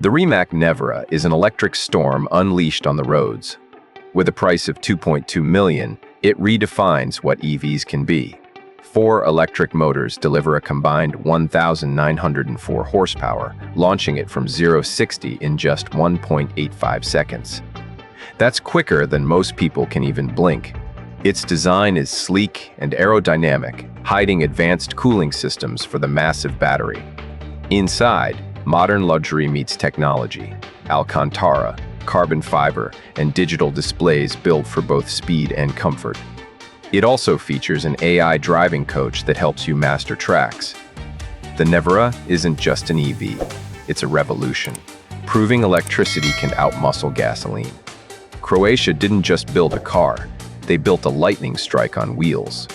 The Rimac Nevera is an electric storm unleashed on the roads. With a price of $2.2 million, it redefines what EVs can be. 4 electric motors deliver a combined 1,904 horsepower, launching it from 0-60 in just 1.85 seconds. That's quicker than most people can even blink. Its design is sleek and aerodynamic, hiding advanced cooling systems for the massive battery. Inside, modern luxury meets technology. Alcantara, carbon fiber, and digital displays built for both speed and comfort. It also features an AI driving coach that helps you master tracks. The Nevera isn't just an EV, it's a revolution, proving electricity can outmuscle gasoline. Croatia didn't just build a car, they built a lightning strike on wheels.